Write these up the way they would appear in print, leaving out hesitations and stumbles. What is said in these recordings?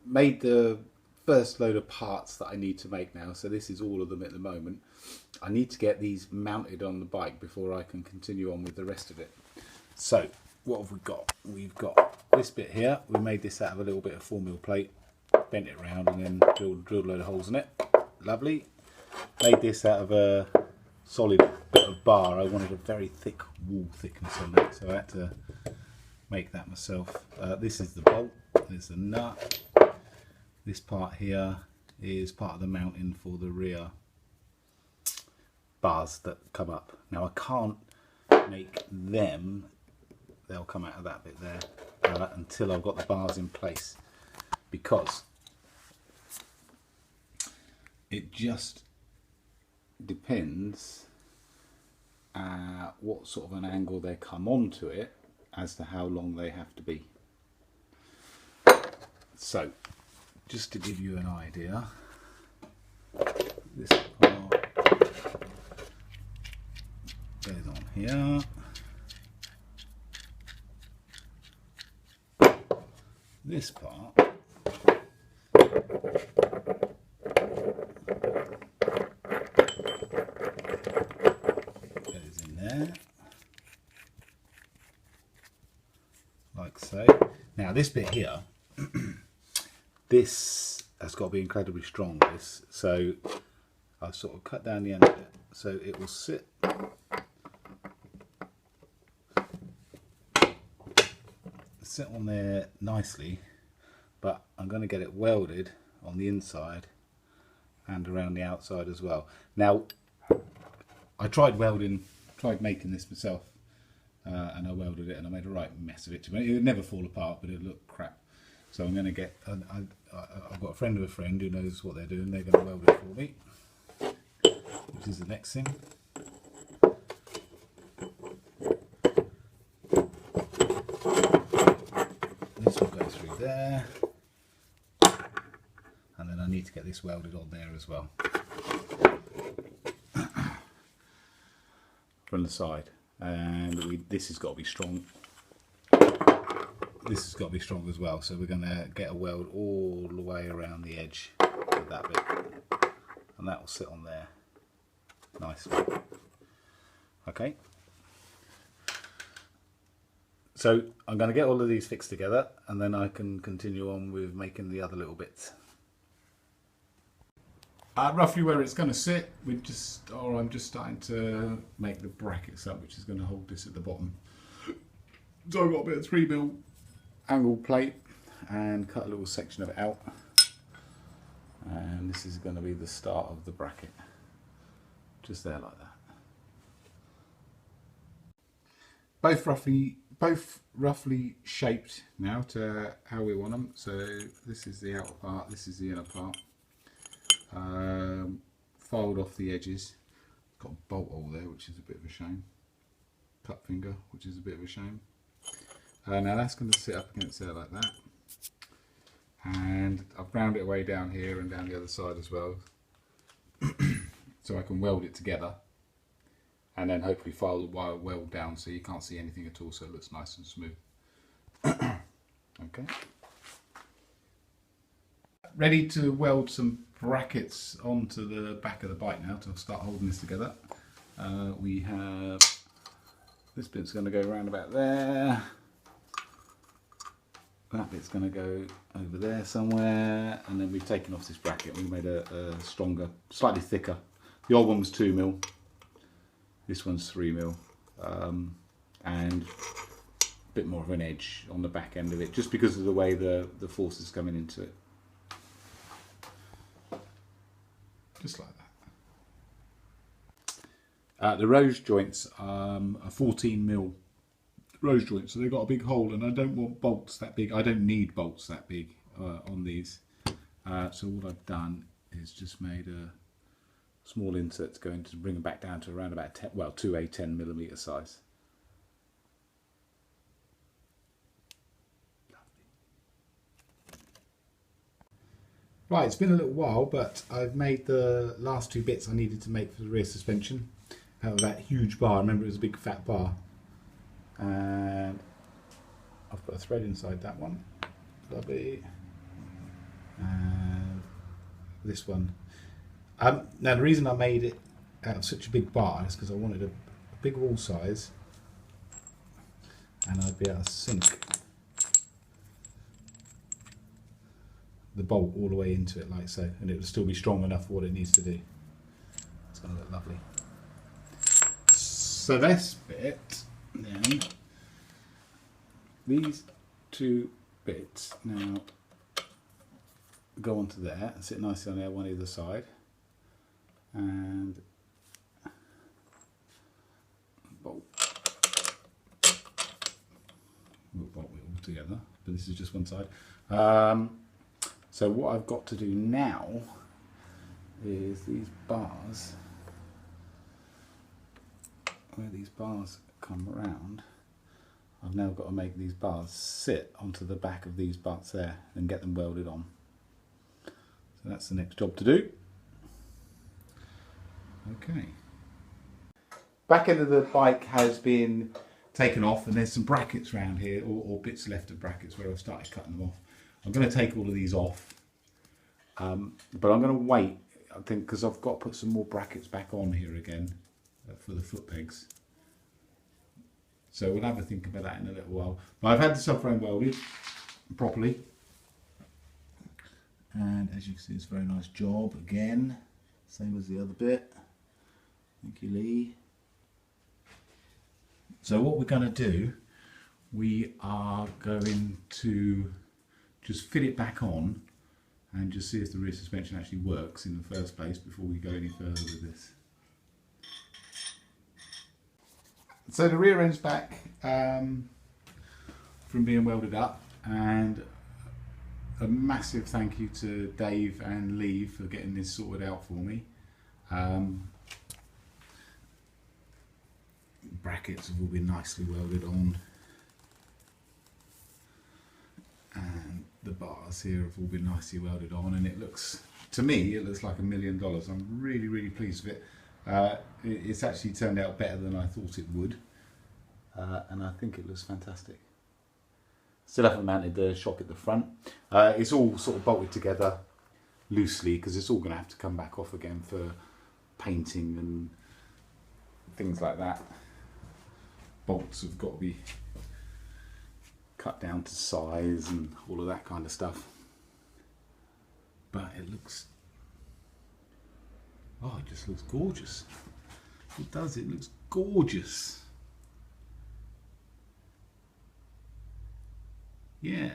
made the first load of parts that I need to make now, so this is all of them at the moment. I need to get these mounted on the bike before I can continue on with the rest of it. So what have we got? We've got this bit here. We made this out of a little bit of 4mm plate, bent it around and then drilled a load of holes in it. Lovely. Made this out of a solid bit of bar. I wanted a very thick wall thickness on that, so I had to make that myself. This is the bolt, there's the nut. This part here is part of the mounting for the rear bars that come up. Now I can't make them, they'll come out of that bit there, until I've got the bars in place, because it just depends what sort of an angle they come onto it as to how long they have to be. So just to give you an idea, this part goes on here. This part goes in there, like so. Now this bit here, this has got to be incredibly strong, this, so I sort of cut down the end of it so it will sit on there nicely, but I'm going to get it welded on the inside and around the outside as well. Now I tried making this myself, and I welded it and I made a right mess of it. It would never fall apart, but it would look crap. So I'm going to get, I've got a friend of a friend who knows what they're doing. They're going to weld it for me, which is the next thing. This will go through there, and then I need to get this welded on there as well from the side. And this has got to be strong. This has got to be strong as well, so we're going to get a weld all the way around the edge of that bit, and that will sit on there nicely. Okay, so I'm going to get all of these fixed together and then I can continue on with making the other little bits. Roughly where it's going to sit, I'm just starting to make the brackets up, which is going to hold this at the bottom. So I've got a bit of 3mm angle plate and cut a little section of it out, and this is going to be the start of the bracket, just there like that. Both roughly shaped now to how we want them. So this is the outer part, this is the inner part. Filed off the edges, got a bolt hole there, which is a bit of a shame. Cut finger, which is a bit of a shame. Now that's going to sit up against there like that, and I've ground it away down here and down the other side as well, so I can weld it together, and then hopefully file the wire weld down so you can't see anything at all, so it looks nice and smooth. Okay, ready to weld some brackets onto the back of the bike now to start holding this together. We have this bit's going to go around about there. That bit's going to go over there somewhere, and then we've taken off this bracket. We made a stronger, slightly thicker. The old one was 2mm, this one's 3mm, and a bit more of an edge on the back end of it, just because of the way the force is coming into it. Just like that. The rose joints are 14mm. Rose joints, so they've got a big hole, and I don't want bolts that big. I don't need bolts that big on these, so what I've done is just made a small insert to go into, to bring them back down to around about 10, well, to a 10mm size. Right, it's been a little while, but I've made the last two bits I needed to make for the rear suspension out of that huge bar. Remember, it was a big fat bar. And I've put a thread inside that one. Lovely. this one. Now the reason I made it out of such a big bar is because I wanted a big wall size, and I'd be able to sink the bolt all the way into it like so, and it would still be strong enough for what it needs to do. It's going to look lovely. So this bit, then, these two bits now go onto there and sit nicely on there, one either side, and bolt. We'll bolt it all together, but this is just one side. So what I've got to do now is these bars, where these bars come around, I've now got to make these bars sit onto the back of these butts there and get them welded on. So that's the next job to do. Okay. Back end of the bike has been taken off, and there's some brackets around here, or bits left of brackets where I've started cutting them off. I'm going to take all of these off, but I'm going to wait, I think, because I've got to put some more brackets back on here again for the foot pegs. So we'll have a think about that in a little while. But I've had the subframe welded properly, and as you can see, it's a very nice job again, same as the other bit. Thank you, Lee. So what we're going to do, we are going to just fit it back on and just see if the rear suspension actually works in the first place before we go any further with this. So the rear end's back from being welded up, and a massive thank you to Dave and Lee for getting this sorted out for me. Brackets have all been nicely welded on, and the bars here have all been nicely welded on, and it looks, to me, it looks like $1 million. I'm really, really pleased with it. It's actually turned out better than I thought it would, and I think it looks fantastic. Still haven't mounted the shock at the front. It's all sort of bolted together loosely because it's all going to have to come back off again for painting and things like that. Bolts have got to be cut down to size and all of that kind of stuff. But it looks, oh, it just looks gorgeous. It does, it looks gorgeous. Yeah.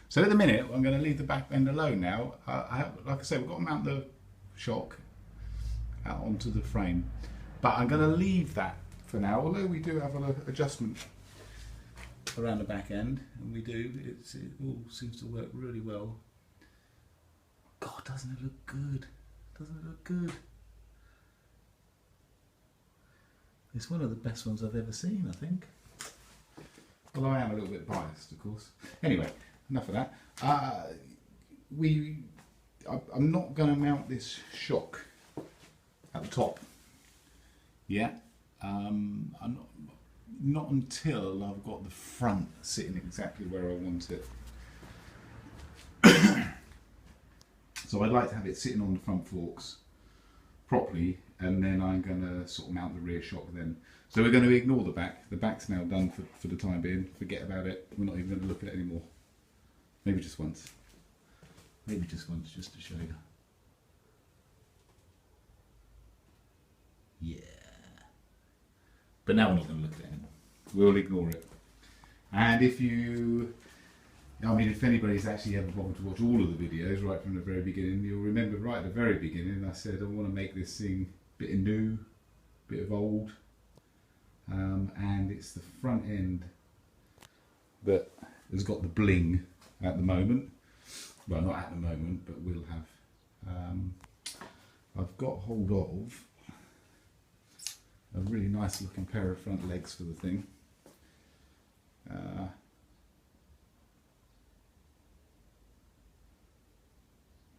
So at the minute, I'm going to leave the back end alone now. Like I said, we've got to mount the shock out onto the frame. But I'm going to leave that for now, although we do have an adjustment around the back end, and we do, it all seems to work really well. God, doesn't it look good? Doesn't it look good? It's one of the best ones I've ever seen, I think. Although I am a little bit biased, of course. Anyway, enough of that. I'm not going to mount this shock at the top yet. I'm not until I've got the front sitting exactly where I want it. So I'd like to have it sitting on the front forks properly, and then I'm going to sort of mount the rear shock then. So we're going to ignore the back. The back's now done for the time being. Forget about it. We're not even going to look at it anymore. Maybe just once. Maybe just once, just to show you. Yeah. But now we're not going to look at it anymore. We'll ignore it. And if you, I mean, if anybody's actually ever bothered to watch all of the videos right from the very beginning, you'll remember right at the very beginning I said I want to make this thing a bit of new, a bit of old, and it's the front end that has got the bling at the moment. Well, not at the moment, but we'll have. I've got hold of a really nice looking pair of front legs for the thing.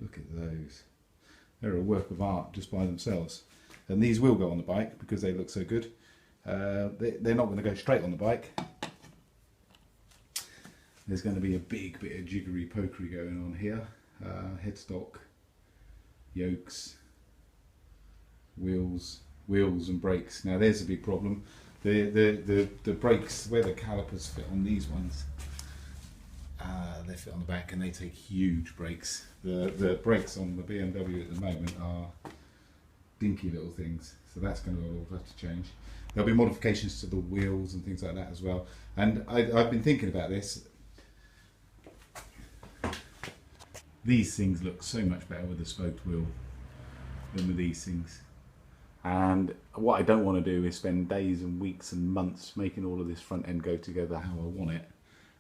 Look at those. They're a work of art just by themselves. And these will go on the bike because they look so good. They're not going to go straight on the bike. There's going to be a big bit of jiggery pokery going on here. Headstock yokes, wheels and brakes. Now there's a big problem. The brakes, where the calipers fit on these ones, they fit on the back and they take huge brakes. The brakes on the BMW at the moment are dinky little things, so that's going to all have to change. There'll be modifications to the wheels and things like that as well. And I've been thinking about this. These things look so much better with a spoked wheel than with these things. And what I don't want to do is spend days and weeks and months making all of this front end go together how I want it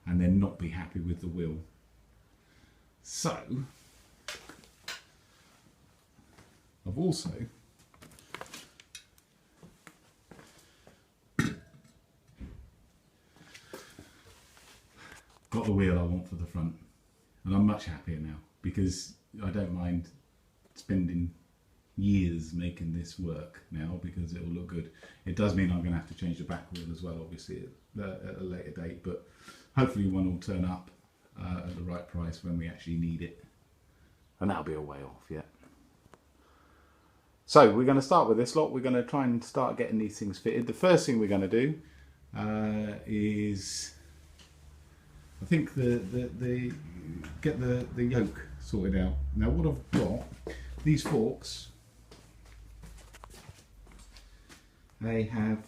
and then not be happy with the wheel. So, I've also got the wheel I want for the front, and I'm much happier now because I don't mind spending years making this work now because it will look good. It does mean I'm going to have to change the back wheel as well, obviously at a later date, but hopefully one will turn up at the right price when we actually need it, and that'll be a way off yet. So we're going to start with this lot. We're going to try and start getting these things fitted. The first thing we're going to do is, I think, get the yoke sorted out. Now what I've got, these forks, they have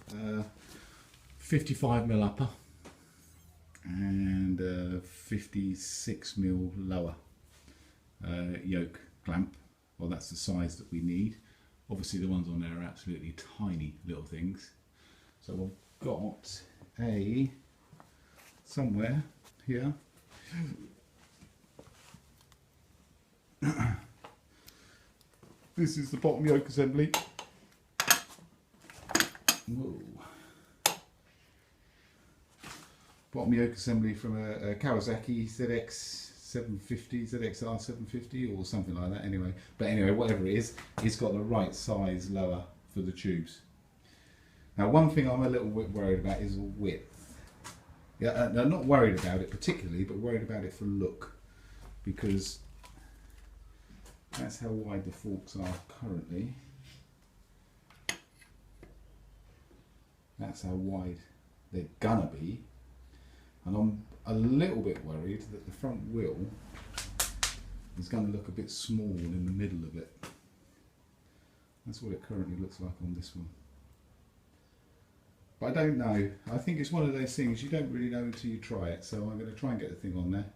55mm upper and 56mm lower yoke clamp. Well, that's the size that we need. Obviously the ones on there are absolutely tiny little things. So I've got a, somewhere here, this is the bottom yoke assembly. Whoa. Bottom yoke assembly from a Kawasaki ZX750, ZXR 750 or something like that anyway. But anyway, whatever it is, it's got the right size lower for the tubes. Now one thing I'm a little bit worried about is the width. Yeah, I'm not worried about it particularly, but worried about it for look, because that's how wide the forks are currently. That's how wide they're gonna be. And I'm a little bit worried that the front wheel is going to look a bit small in the middle of it. That's what it currently looks like on this one. But I don't know. I think it's one of those things you don't really know until you try it. So I'm going to try and get the thing on there.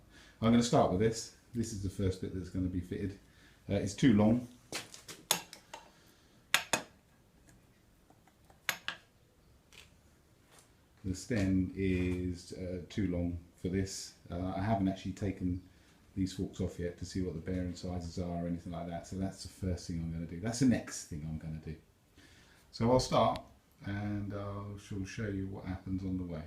I'm going to start with this. This is the first bit that's going to be fitted. It's too long. The stem is too long for this. I haven't actually taken these forks off yet to see what the bearing sizes are or anything like that. So that's the first thing I'm going to do. That's the next thing I'm going to do. So I'll start and I shall show you what happens on the way.